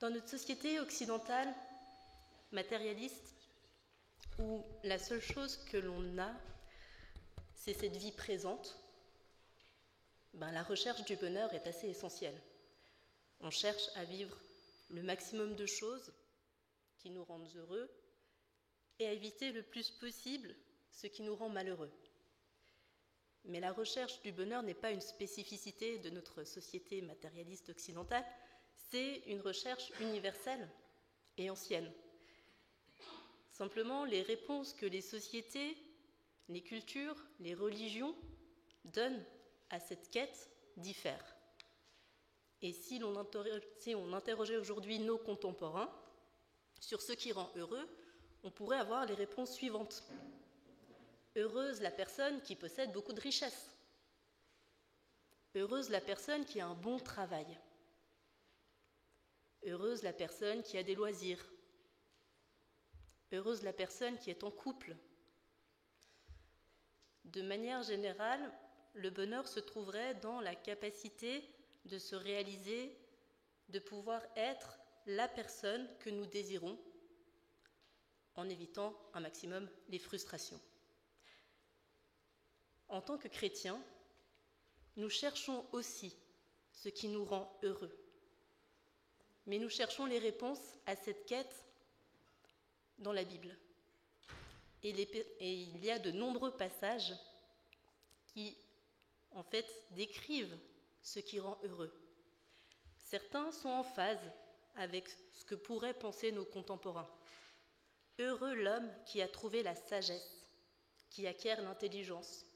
Dans notre société occidentale, matérialiste, où la seule chose que l'on a, c'est cette vie présente, la recherche du bonheur est assez essentielle. On cherche à vivre le maximum de choses qui nous rendent heureux et à éviter le plus possible ce qui nous rend malheureux. Mais la recherche du bonheur n'est pas une spécificité de notre société matérialiste occidentale, c'est une recherche universelle et ancienne. Simplement, les réponses que les sociétés, les cultures, les religions donnent à cette quête diffèrent. Et si on interrogeait aujourd'hui nos contemporains sur ce qui rend heureux, on pourrait avoir les réponses suivantes. Heureuse la personne qui possède beaucoup de richesses. Heureuse la personne qui a un bon travail. Heureuse la personne qui a des loisirs. Heureuse la personne qui est en couple. De manière générale, le bonheur se trouverait dans la capacité de se réaliser, de pouvoir être la personne que nous désirons, en évitant un maximum les frustrations. En tant que chrétiens, nous cherchons aussi ce qui nous rend heureux. Mais nous cherchons les réponses à cette quête dans la Bible. Et il y a de nombreux passages qui, en fait, décrivent ce qui rend heureux. Certains sont en phase avec ce que pourraient penser nos contemporains. Heureux l'homme qui a trouvé la sagesse, qui acquiert l'intelligence.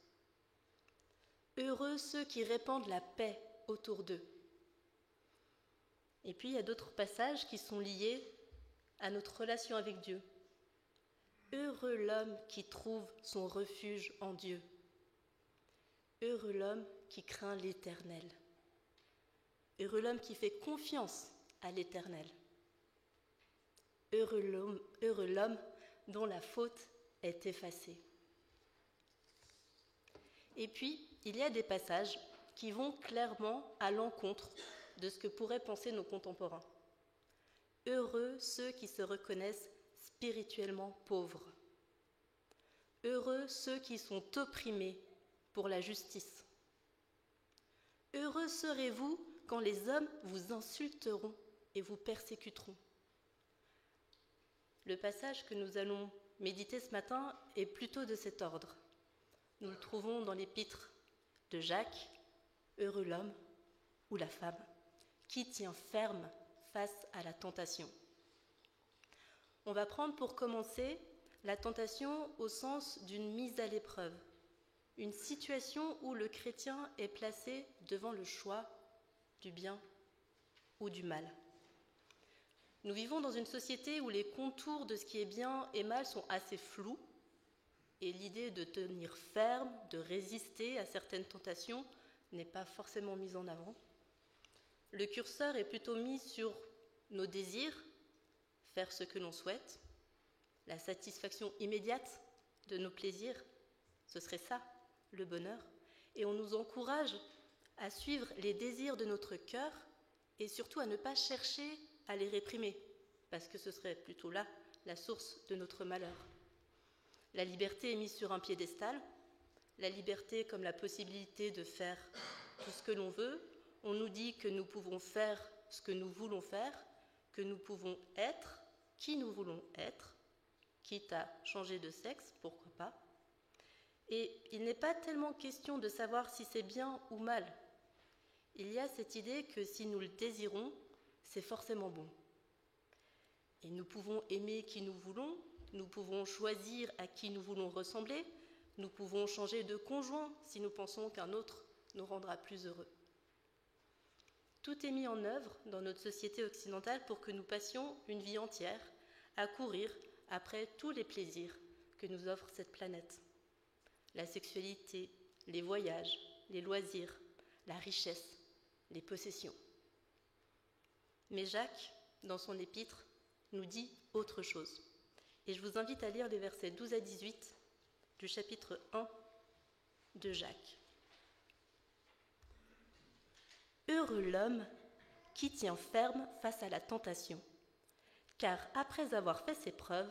Heureux ceux qui répandent la paix autour d'eux. Et puis il y a d'autres passages qui sont liés à notre relation avec Dieu. Heureux l'homme qui trouve son refuge en Dieu. Heureux l'homme qui craint l'Éternel. Heureux l'homme qui fait confiance à l'Éternel. Heureux l'homme dont la faute est effacée. Et puis, il y a des passages qui vont clairement à l'encontre de ce que pourraient penser nos contemporains. Heureux ceux qui se reconnaissent spirituellement pauvres. Heureux ceux qui sont opprimés pour la justice. Heureux serez-vous quand les hommes vous insulteront et vous persécuteront. Le passage que nous allons méditer ce matin est plutôt de cet ordre. Nous le trouvons dans l'épître de Jacques, heureux l'homme ou la femme qui tient ferme face à la tentation. On va prendre pour commencer la tentation au sens d'une mise à l'épreuve, une situation où le chrétien est placé devant le choix du bien ou du mal. Nous vivons dans une société où les contours de ce qui est bien et mal sont assez flous, et l'idée de tenir ferme, de résister à certaines tentations n'est pas forcément mise en avant. Le curseur est plutôt mis sur nos désirs, faire ce que l'on souhaite, la satisfaction immédiate de nos plaisirs, ce serait ça, le bonheur. Et on nous encourage à suivre les désirs de notre cœur et surtout à ne pas chercher à les réprimer, parce que ce serait plutôt là la source de notre malheur. La liberté est mise sur un piédestal, la liberté comme la possibilité de faire tout ce que l'on veut. On nous dit que nous pouvons faire ce que nous voulons faire, que nous pouvons être qui nous voulons être, quitte à changer de sexe, pourquoi pas. Et il n'est pas tellement question de savoir si c'est bien ou mal. Il y a cette idée que si nous le désirons, c'est forcément bon. Et nous pouvons aimer qui nous voulons, nous pouvons choisir à qui nous voulons ressembler, nous pouvons changer de conjoint si nous pensons qu'un autre nous rendra plus heureux. Tout est mis en œuvre dans notre société occidentale pour que nous passions une vie entière à courir après tous les plaisirs que nous offre cette planète. La sexualité, les voyages, les loisirs, la richesse, les possessions. Mais Jacques, dans son épître, nous dit autre chose. Et je vous invite à lire les versets 12 à 18 du chapitre 1 de Jacques. Heureux l'homme qui tient ferme face à la tentation. Car après avoir fait ses preuves,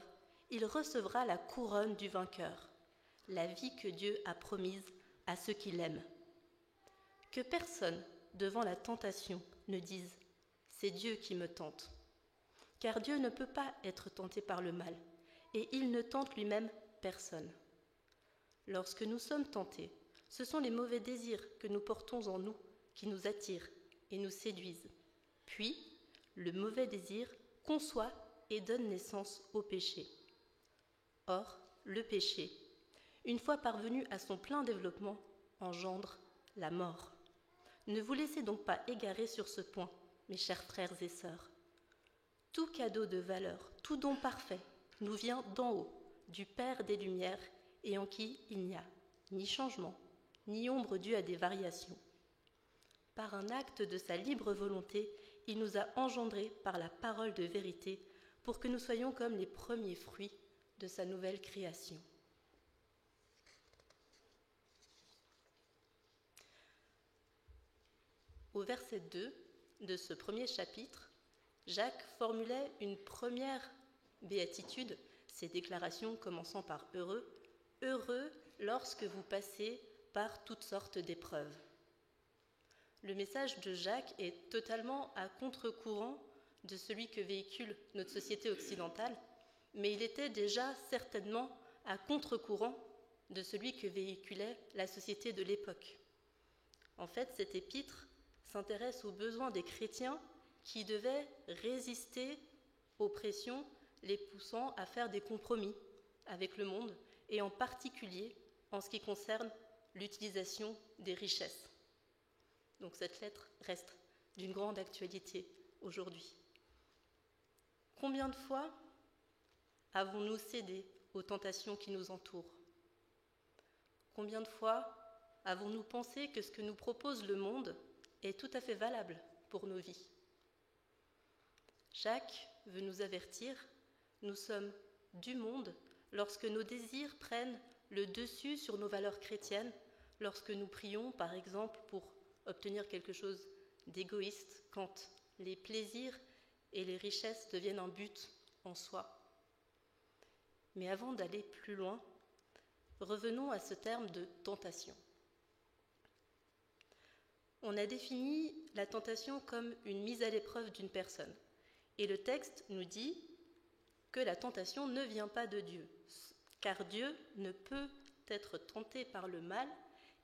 il recevra la couronne du vainqueur, la vie que Dieu a promise à ceux qui l'aiment. Que personne, devant la tentation, ne dise « c'est Dieu qui me tente », car Dieu ne peut pas être tenté par le mal, et il ne tente lui-même personne. Lorsque nous sommes tentés, ce sont les mauvais désirs que nous portons en nous qui nous attirent et nous séduisent. Puis, le mauvais désir conçoit et donne naissance au péché. Or, le péché, une fois parvenu à son plein développement, engendre la mort. Ne vous laissez donc pas égarer sur ce point, mes chers frères et sœurs. Tout cadeau de valeur, tout don parfait, nous vient d'en haut, du Père des Lumières, et en qui il n'y a ni changement, ni ombre due à des variations. Par un acte de sa libre volonté, il nous a engendrés par la parole de vérité, pour que nous soyons comme les premiers fruits de sa nouvelle création. Au verset 2 de ce premier chapitre, Jacques formulait une première béatitude, ces déclarations commençant par « heureux »,« heureux lorsque vous passez par toutes sortes d'épreuves ». Le message de Jacques est totalement à contre-courant de celui que véhicule notre société occidentale, mais il était déjà certainement à contre-courant de celui que véhiculait la société de l'époque. En fait, cet épître s'intéresse aux besoins des chrétiens qui devaient résister aux pressions les poussant à faire des compromis avec le monde, et en particulier en ce qui concerne l'utilisation des richesses. Donc cette lettre reste d'une grande actualité aujourd'hui. Combien de fois avons-nous cédé aux tentations qui nous entourent? Combien de fois avons-nous pensé que ce que nous propose le monde est tout à fait valable pour nos vies? Jacques veut nous avertir, nous sommes du monde lorsque nos désirs prennent le dessus sur nos valeurs chrétiennes, lorsque nous prions par exemple pour obtenir quelque chose d'égoïste, quand les plaisirs et les richesses deviennent un but en soi. Mais avant d'aller plus loin, revenons à ce terme de tentation. On a défini la tentation comme une mise à l'épreuve d'une personne. Et le texte nous dit que la tentation ne vient pas de Dieu, car Dieu ne peut être tenté par le mal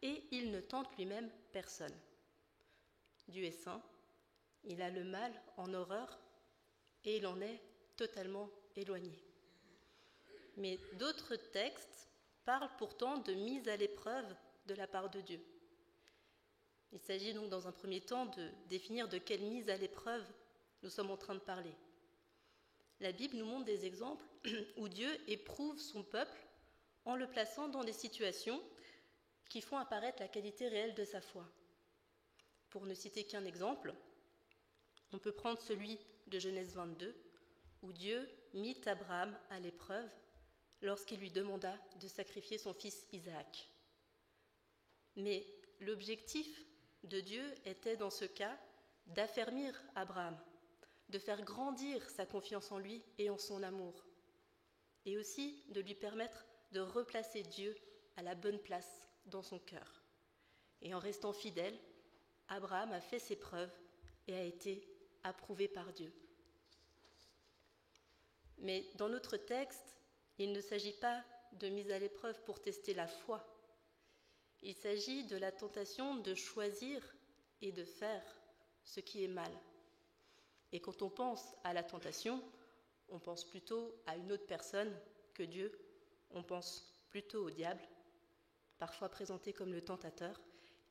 et il ne tente lui-même personne. Dieu est saint, il a le mal en horreur et il en est totalement éloigné. Mais d'autres textes parlent pourtant de mise à l'épreuve de la part de Dieu. Il s'agit donc dans un premier temps de définir de quelle mise à l'épreuve nous sommes en train de parler. La Bible nous montre des exemples où Dieu éprouve son peuple en le plaçant dans des situations qui font apparaître la qualité réelle de sa foi. Pour ne citer qu'un exemple, on peut prendre celui de Genèse 22, où Dieu mit Abraham à l'épreuve lorsqu'il lui demanda de sacrifier son fils Isaac. Mais l'objectif de Dieu était dans ce cas d'affermir Abraham, de faire grandir sa confiance en lui et en son amour, et aussi de lui permettre de replacer Dieu à la bonne place dans son cœur. Et en restant fidèle, Abraham a fait ses preuves et a été approuvé par Dieu. Mais dans notre texte, il ne s'agit pas de mise à l'épreuve pour tester la foi. Il s'agit de la tentation de choisir et de faire ce qui est mal. Et quand on pense à la tentation, on pense plutôt à une autre personne que Dieu, on pense plutôt au diable, parfois présenté comme le tentateur,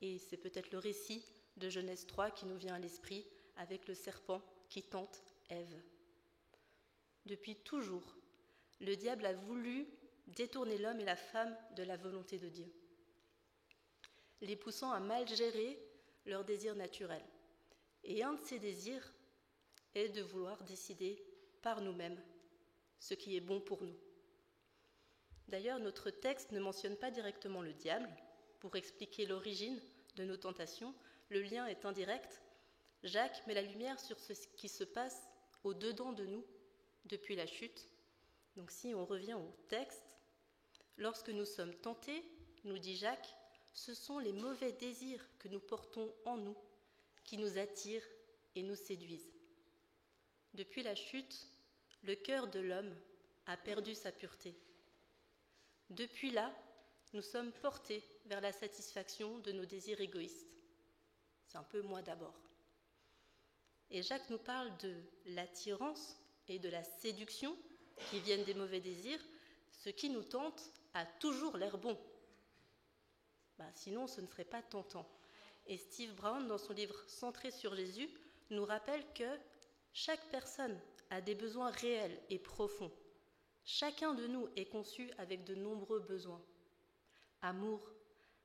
et c'est peut-être le récit de Genèse 3 qui nous vient à l'esprit avec le serpent qui tente Ève. Depuis toujours, le diable a voulu détourner l'homme et la femme de la volonté de Dieu, les poussant à mal gérer leurs désirs naturels. Et un de ces désirs est de vouloir décider par nous-mêmes ce qui est bon pour nous. D'ailleurs, notre texte ne mentionne pas directement le diable pour expliquer l'origine de nos tentations. Le lien est indirect, Jacques met la lumière sur ce qui se passe au-dedans de nous depuis la chute. Donc si on revient au texte, lorsque nous sommes tentés, nous dit Jacques, ce sont les mauvais désirs que nous portons en nous qui nous attirent et nous séduisent. Depuis la chute, le cœur de l'homme a perdu sa pureté. Depuis là, nous sommes portés vers la satisfaction de nos désirs égoïstes. C'est un peu moi d'abord. Et Jacques nous parle de l'attirance et de la séduction qui viennent des mauvais désirs. Ce qui nous tente a toujours l'air bon. Sinon, ce ne serait pas tentant. Et Steve Brown, dans son livre Centré sur Jésus, nous rappelle que chaque personne a des besoins réels et profonds. Chacun de nous est conçu avec de nombreux besoins. Amour,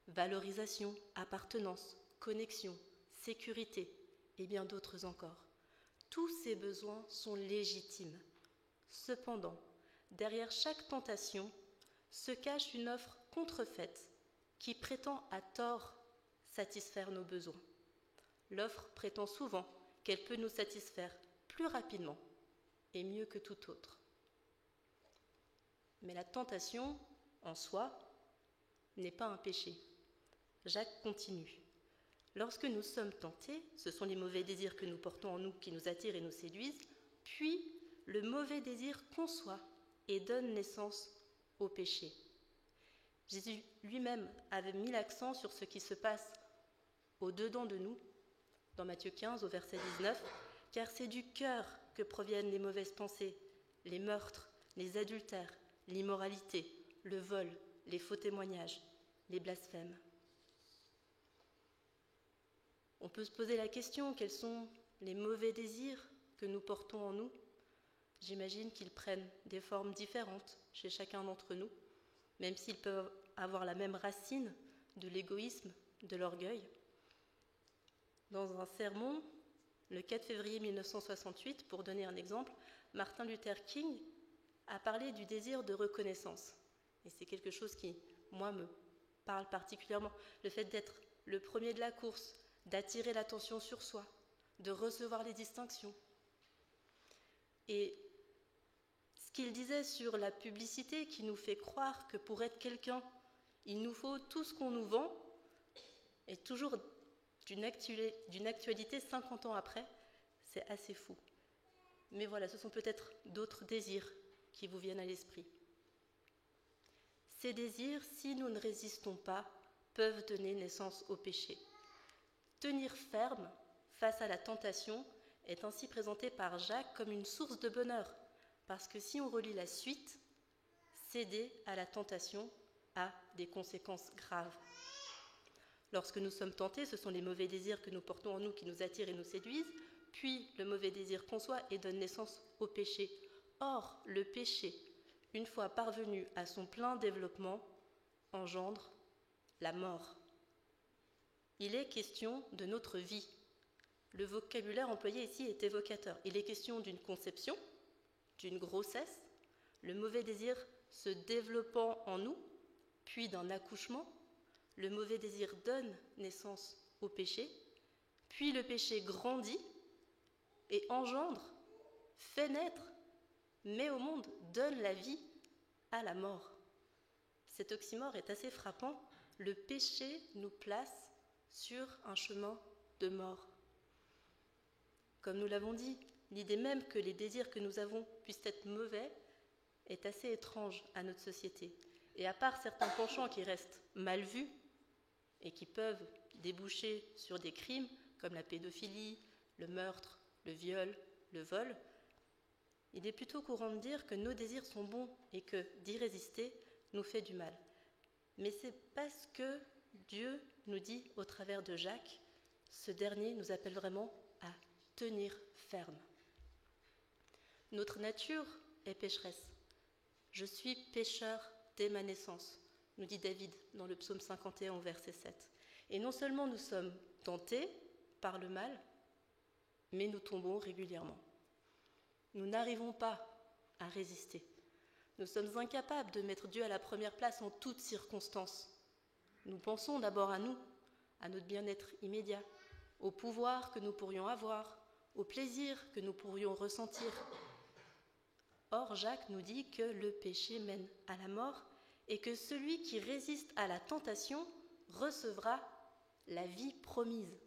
valorisation, appartenance, connexion, sécurité et bien d'autres encore. Tous ces besoins sont légitimes. Cependant, derrière chaque tentation se cache une offre contrefaite qui prétend à tort satisfaire nos besoins. L'offre prétend souvent qu'elle peut nous satisfaire plus rapidement et mieux que tout autre. Mais la tentation, en soi, n'est pas un péché. Jacques continue. Lorsque nous sommes tentés, ce sont les mauvais désirs que nous portons en nous qui nous attirent et nous séduisent, puis le mauvais désir conçoit et donne naissance au péché. Jésus lui-même avait mis l'accent sur ce qui se passe au-dedans de nous, dans Matthieu 15 au verset 19, car c'est du cœur que proviennent les mauvaises pensées, les meurtres, les adultères, l'immoralité, le vol, les faux témoignages, les blasphèmes. On peut se poser la question, quels sont les mauvais désirs que nous portons en nous ? J'imagine qu'ils prennent des formes différentes chez chacun d'entre nous, même s'ils peuvent avoir la même racine de l'égoïsme, de l'orgueil. Dans un sermon, le 4 février 1968, pour donner un exemple, Martin Luther King a parlé du désir de reconnaissance. Et c'est quelque chose qui, moi, me parle particulièrement. Le fait d'être le premier de la course, d'attirer l'attention sur soi, de recevoir les distinctions. Et ce qu'il disait sur la publicité qui nous fait croire que pour être quelqu'un, il nous faut tout ce qu'on nous vend, est toujours d'une actualité 50 ans après, c'est assez fou. Mais voilà, ce sont peut-être d'autres désirs qui vous viennent à l'esprit. Ces désirs, si nous ne résistons pas, peuvent donner naissance au péché. Tenir ferme face à la tentation est ainsi présenté par Jacques comme une source de bonheur, parce que si on relit la suite, céder à la tentation a des conséquences graves. Lorsque nous sommes tentés, ce sont les mauvais désirs que nous portons en nous qui nous attirent et nous séduisent, puis le mauvais désir conçoit et donne naissance au péché. Or, le péché, une fois parvenu à son plein développement, engendre la mort. Il est question de notre vie. Le vocabulaire employé ici est évocateur. Il est question d'une conception, d'une grossesse, le mauvais désir se développant en nous, puis d'un accouchement. Le mauvais désir donne naissance au péché, puis le péché grandit et engendre, fait naître, met au monde, donne la vie à la mort. Cet oxymore est assez frappant. Le péché nous place sur un chemin de mort. Comme nous l'avons dit, l'idée même que les désirs que nous avons puissent être mauvais est assez étrange à notre société. Et à part certains penchants qui restent mal vus et qui peuvent déboucher sur des crimes comme la pédophilie, le meurtre, le viol, le vol, il est plutôt courant de dire que nos désirs sont bons et que d'y résister nous fait du mal. Mais c'est parce que Dieu nous dit au travers de Jacques, ce dernier nous appelle vraiment à tenir ferme. Notre nature est pécheresse. Je suis pécheur dès ma naissance, nous dit David dans le psaume 51 au verset 7. Et non seulement nous sommes tentés par le mal, mais nous tombons régulièrement. Nous n'arrivons pas à résister. Nous sommes incapables de mettre Dieu à la première place en toutes circonstances. Nous pensons d'abord à nous, à notre bien-être immédiat, au pouvoir que nous pourrions avoir, au plaisir que nous pourrions ressentir. Or, Jacques nous dit que le péché mène à la mort et que celui qui résiste à la tentation recevra la vie promise.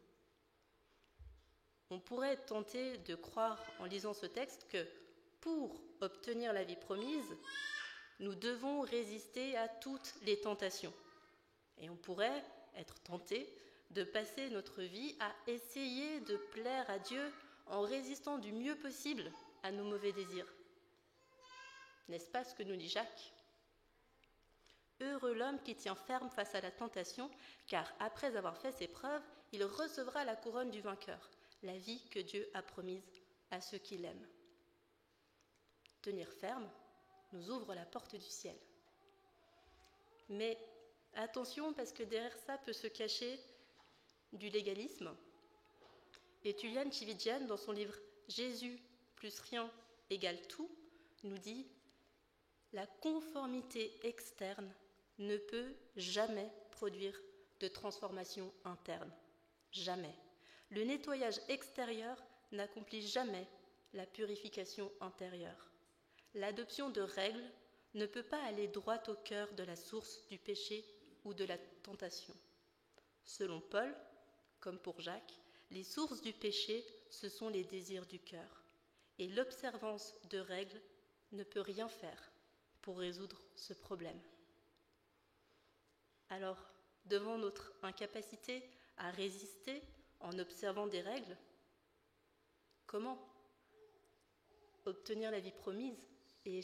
On pourrait être tenté de croire en lisant ce texte que pour obtenir la vie promise, nous devons résister à toutes les tentations. Et on pourrait être tenté de passer notre vie à essayer de plaire à Dieu en résistant du mieux possible à nos mauvais désirs. N'est-ce pas ce que nous dit Jacques ? Heureux l'homme qui tient ferme face à la tentation, car après avoir fait ses preuves, il recevra la couronne du vainqueur, la vie que Dieu a promise à ceux qui l'aiment. Tenir ferme nous ouvre la porte du ciel. Mais attention, parce que derrière ça peut se cacher du légalisme. Et Tullian Tchividjian, dans son livre « Jésus plus rien égale tout », nous dit « La conformité externe ne peut jamais produire de transformation interne. Jamais. Le nettoyage extérieur n'accomplit jamais la purification intérieure. L'adoption de règles ne peut pas aller droit au cœur de la source du péché ou de la tentation. Selon Paul, comme pour Jacques, les sources du péché, ce sont les désirs du cœur. Et l'observance de règles ne peut rien faire pour résoudre ce problème. Alors, devant notre incapacité à résister en observant des règles, comment obtenir la vie promise et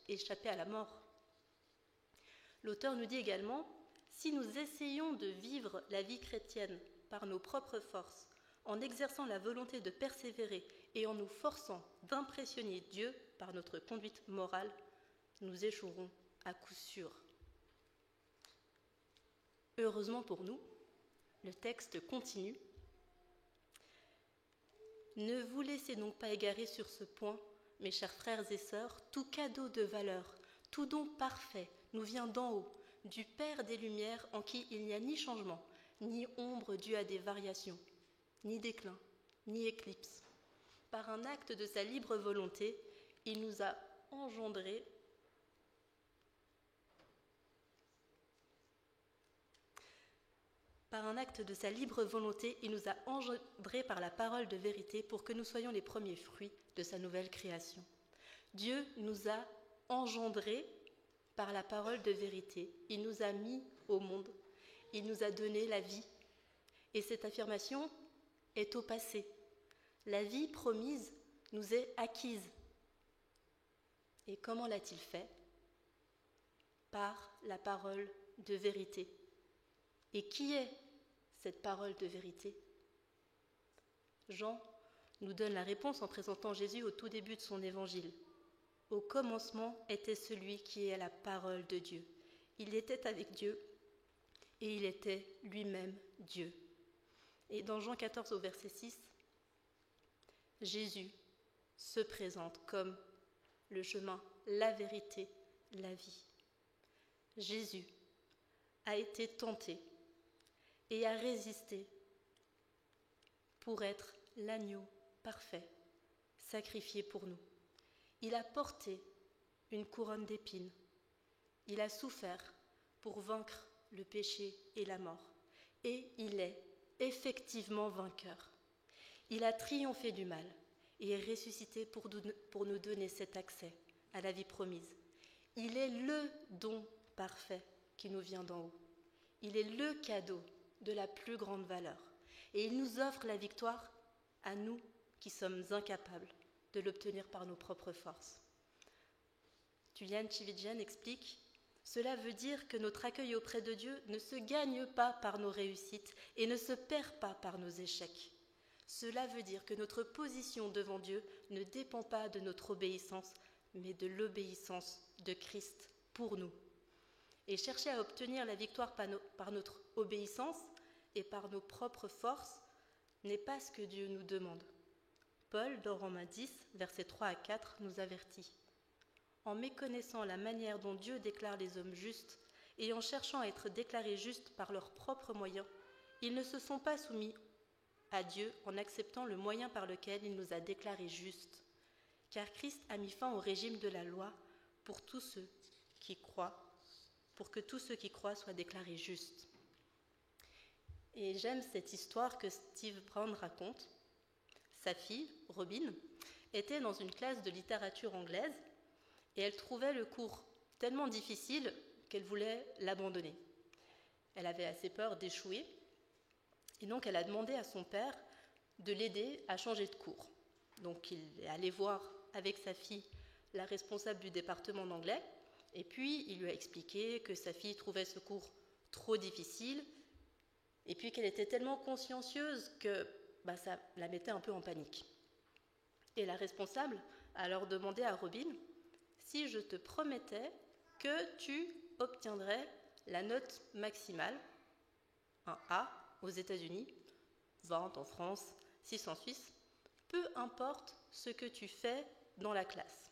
échapper à la mort? L'auteur nous dit également, si nous essayons de vivre la vie chrétienne par nos propres forces, en exerçant la volonté de persévérer et en nous forçant d'impressionner Dieu par notre conduite morale, nous échouerons à coup sûr. Heureusement pour nous, le texte continue. Ne vous laissez donc pas égarer sur ce point, mes chers frères et sœurs, tout cadeau de valeur, tout don parfait nous vient d'en haut, du Père des Lumières en qui il n'y a ni changement, ni ombre due à des variations, ni déclin, ni éclipse. Par un acte de sa libre volonté, il nous a engendrés par la parole de vérité pour que nous soyons les premiers fruits de sa nouvelle création. Dieu nous a engendrés par la parole de vérité. Il nous a mis au monde. Il nous a donné la vie. Et cette affirmation est au passé. La vie promise nous est acquise. Et comment l'a-t-il fait ? Par la parole de vérité. Et qui est cette parole de vérité ? Jean nous donne la réponse en présentant Jésus au tout début de son évangile. Au commencement était celui qui est la parole de Dieu. Il était avec Dieu et il était lui-même Dieu. Et dans Jean 14 au verset 6, Jésus se présente comme le chemin, la vérité, la vie. Jésus a été tenté et a résisté pour être l'agneau parfait, sacrifié pour nous. Il a porté une couronne d'épines. Il a souffert pour vaincre le péché et la mort. Et il est effectivement vainqueur. Il a triomphé du mal et est ressuscité pour nous donner cet accès à la vie promise. Il est le don parfait qui nous vient d'en haut. Il est le cadeau de la plus grande valeur. Et il nous offre la victoire à nous qui sommes incapables de l'obtenir par nos propres forces. Tullian Tchividjian explique « Cela veut dire que notre accueil auprès de Dieu ne se gagne pas par nos réussites et ne se perd pas par nos échecs. Cela veut dire que notre position devant Dieu ne dépend pas de notre obéissance, mais de l'obéissance de Christ pour nous. Et chercher à obtenir la victoire par notre obéissance et par nos propres forces n'est pas ce que Dieu nous demande. Paul, dans Romains 10, versets 3 à 4, nous avertit. En méconnaissant la manière dont Dieu déclare les hommes justes et en cherchant à être déclarés justes par leurs propres moyens, ils ne se sont pas soumis à Dieu en acceptant le moyen par lequel il nous a déclarés justes. Car Christ a mis fin au régime de la loi pour tous ceux qui croient, pour que tous ceux qui croient soient déclarés justes. Et j'aime cette histoire que Steve Brown raconte. Sa fille, Robin, était dans une classe de littérature anglaise et elle trouvait le cours tellement difficile qu'elle voulait l'abandonner. Elle avait assez peur d'échouer et donc elle a demandé à son père de l'aider à changer de cours. Donc il est allé voir avec sa fille la responsable du département d'anglais et puis il lui a expliqué que sa fille trouvait ce cours trop difficile et puis qu'elle était tellement consciencieuse que ça la mettait un peu en panique. Et la responsable a alors demandé à Robin si je te promettais que tu obtiendrais la note maximale, un A aux États-Unis, 20 en France, 6 en Suisse, peu importe ce que tu fais dans la classe.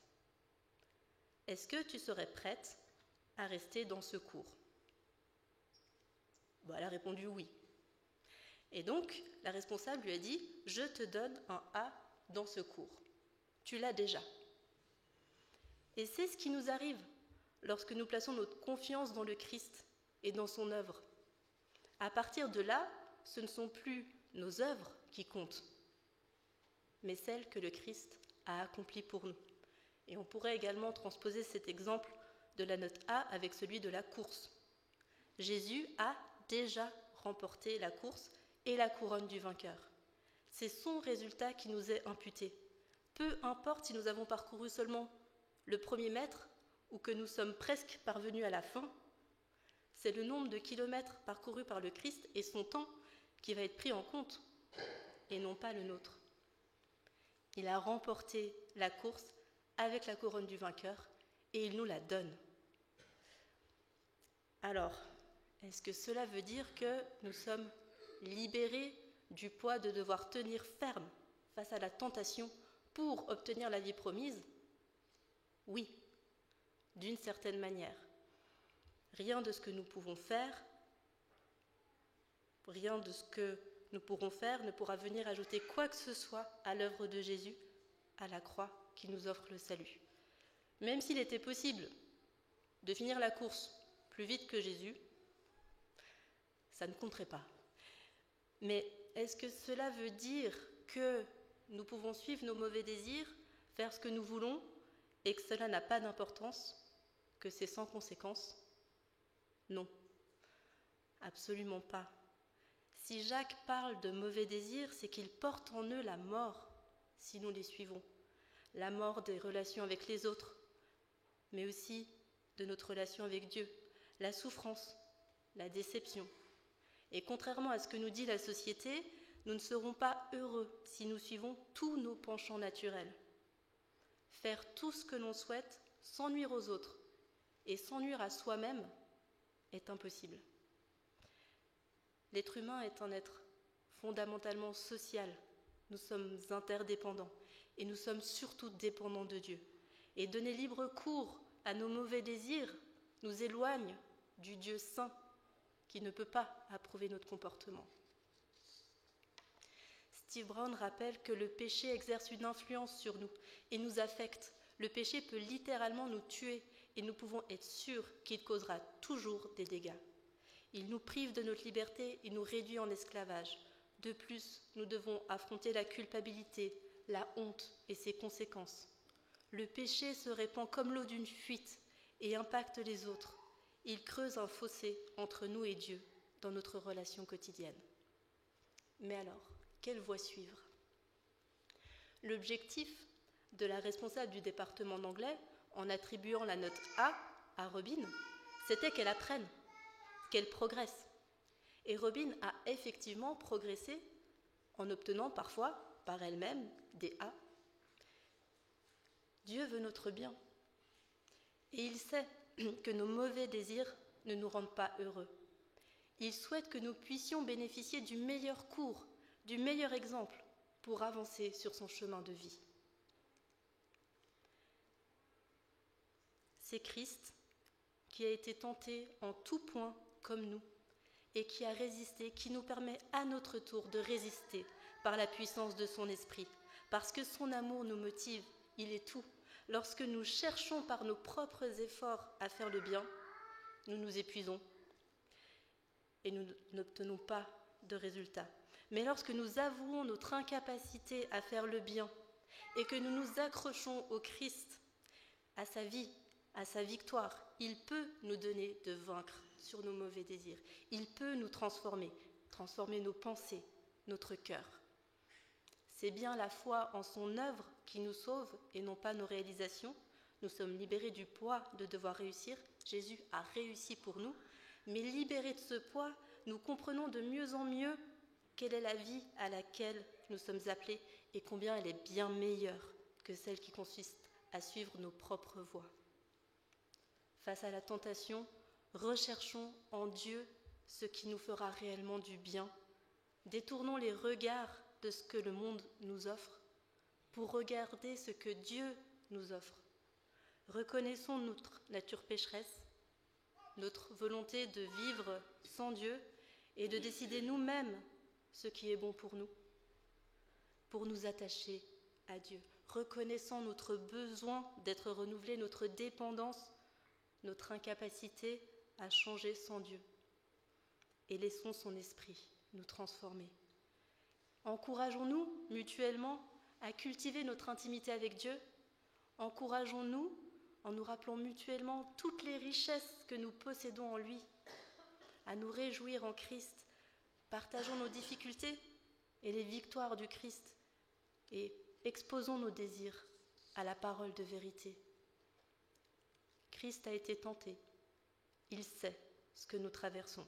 Est-ce que tu serais prête à rester dans ce cours ? Elle a répondu oui. Et donc, la responsable lui a dit « Je te donne un A dans ce cours. Tu l'as déjà. » Et c'est ce qui nous arrive lorsque nous plaçons notre confiance dans le Christ et dans son œuvre. À partir de là, ce ne sont plus nos œuvres qui comptent, mais celles que le Christ a accomplies pour nous. Et on pourrait également transposer cet exemple de la note A avec celui de la course. Jésus a déjà remporté la course et la couronne du vainqueur. C'est son résultat qui nous est imputé. Peu importe si nous avons parcouru seulement le premier mètre ou que nous sommes presque parvenus à la fin, c'est le nombre de kilomètres parcourus par le Christ et son temps qui va être pris en compte, et non pas le nôtre. Il a remporté la course avec la couronne du vainqueur et il nous la donne. Alors, est-ce que cela veut dire que nous sommes libérés du poids de devoir tenir ferme face à la tentation pour obtenir la vie promise ? Oui, d'une certaine manière. Rien de ce que nous pouvons faire, rien de ce que nous pourrons faire ne pourra venir ajouter quoi que ce soit à l'œuvre de Jésus, à la croix qui nous offre le salut. Même s'il était possible de finir la course plus vite que Jésus, ça ne compterait pas. Mais est-ce que cela veut dire que nous pouvons suivre nos mauvais désirs, faire ce que nous voulons, et que cela n'a pas d'importance, que c'est sans conséquence ? Non, absolument pas. Si Jacques parle de mauvais désirs, c'est qu'ils portent en eux la mort, si nous les suivons. La mort des relations avec les autres, mais aussi de notre relation avec Dieu, la souffrance, la déception. Et contrairement à ce que nous dit la société, nous ne serons pas heureux si nous suivons tous nos penchants naturels. Faire tout ce que l'on souhaite sans nuire aux autres et sans nuire à soi-même est impossible. L'être humain est un être fondamentalement social. Nous sommes interdépendants et nous sommes surtout dépendants de Dieu. Et donner libre cours à nos mauvais désirs nous éloigne du Dieu saint qui ne peut pas approuver notre comportement. Steve Brown rappelle que le péché exerce une influence sur nous et nous affecte. Le péché peut littéralement nous tuer et nous pouvons être sûrs qu'il causera toujours des dégâts. Il nous prive de notre liberté et nous réduit en esclavage. De plus, nous devons affronter la culpabilité, la honte et ses conséquences. Le péché se répand comme l'eau d'une fuite et impacte les autres. Il creuse un fossé entre nous et Dieu dans notre relation quotidienne. Mais alors, quelle voie suivre ? L'objectif de la responsable du département d'anglais, en attribuant la note A à Robin, c'était qu'elle apprenne, qu'elle progresse. Et Robin a effectivement progressé en obtenant parfois, par elle-même, des A. Dieu veut notre bien. Et il sait que nos mauvais désirs ne nous rendent pas heureux. Il souhaite que nous puissions bénéficier du meilleur cours, du meilleur exemple pour avancer sur son chemin de vie. C'est Christ qui a été tenté en tout point comme nous et qui a résisté, qui nous permet à notre tour de résister par la puissance de son esprit, parce que son amour nous motive, il est tout. Lorsque nous cherchons par nos propres efforts à faire le bien, nous nous épuisons et nous n'obtenons pas de résultats. Mais lorsque nous avouons notre incapacité à faire le bien et que nous nous accrochons au Christ, à sa vie, à sa victoire, il peut nous donner de vaincre sur nos mauvais désirs. Il peut nous transformer nos pensées, notre cœur. C'est bien la foi en son œuvre qui nous sauve et non pas nos réalisations. Nous sommes libérés du poids de devoir réussir. Jésus a réussi pour nous. Mais libérés de ce poids, nous comprenons de mieux en mieux quelle est la vie à laquelle nous sommes appelés et combien elle est bien meilleure que celle qui consiste à suivre nos propres voies. Face à la tentation, recherchons en Dieu ce qui nous fera réellement du bien. Détournons les regards de ce que le monde nous offre pour regarder ce que Dieu nous offre. Reconnaissons notre nature pécheresse, notre volonté de vivre sans Dieu et de décider nous-mêmes ce qui est bon pour nous attacher à Dieu. Reconnaissant notre besoin d'être renouvelé, notre dépendance, notre incapacité à changer sans Dieu. Et laissons son esprit nous transformer. Encourageons-nous mutuellement à cultiver notre intimité avec Dieu. Encourageons-nous en nous rappelant mutuellement toutes les richesses que nous possédons en lui, à nous réjouir en Christ. Partageons nos difficultés et les victoires du Christ et exposons nos désirs à la parole de vérité. Christ a été tenté. Il sait ce que nous traversons.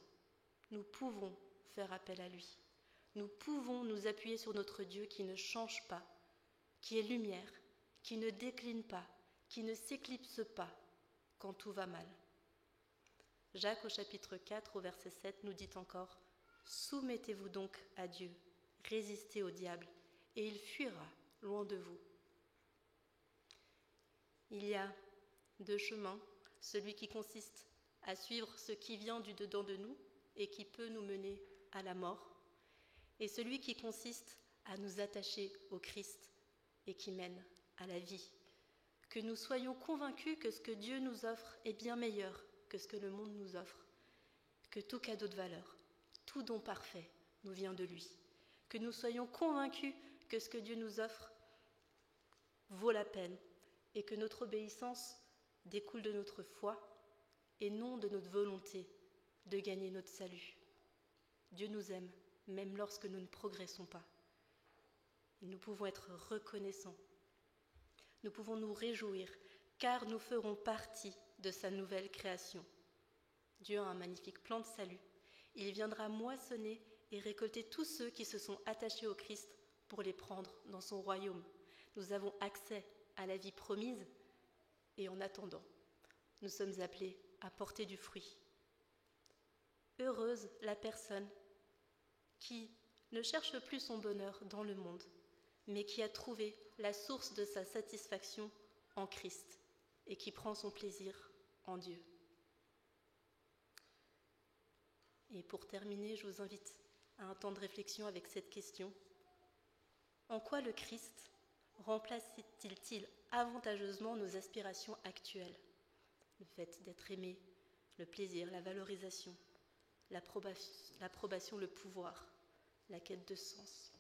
Nous pouvons faire appel à lui. Nous pouvons nous appuyer sur notre Dieu qui ne change pas, qui est lumière, qui ne décline pas, qui ne s'éclipse pas quand tout va mal. Jacques au chapitre 4 au verset 7 nous dit encore « Soumettez-vous donc à Dieu, résistez au diable, et il fuira loin de vous. » Il y a deux chemins, celui qui consiste à suivre ce qui vient du dedans de nous et qui peut nous mener à la mort, et celui qui consiste à nous attacher au Christ et qui mène à la vie. Que nous soyons convaincus que ce que Dieu nous offre est bien meilleur que ce que le monde nous offre, que tout cadeau de valeur, tout don parfait nous vient de lui. Que nous soyons convaincus que ce que Dieu nous offre vaut la peine et que notre obéissance découle de notre foi et non de notre volonté de gagner notre salut. Dieu nous aime, même lorsque nous ne progressons pas. Et nous pouvons être reconnaissants. Nous pouvons nous réjouir, car nous ferons partie de sa nouvelle création. Dieu a un magnifique plan de salut. Il viendra moissonner et récolter tous ceux qui se sont attachés au Christ pour les prendre dans son royaume. Nous avons accès à la vie promise et en attendant, nous sommes appelés à porter du fruit. Heureuse la personne qui ne cherche plus son bonheur dans le monde, mais qui a trouvé la source de sa satisfaction en Christ et qui prend son plaisir en Dieu. Et pour terminer, je vous invite à un temps de réflexion avec cette question. En quoi le Christ remplace-t-il avantageusement nos aspirations actuelles? Le fait d'être aimé, le plaisir, la valorisation, l'approbation, le pouvoir, la quête de sens.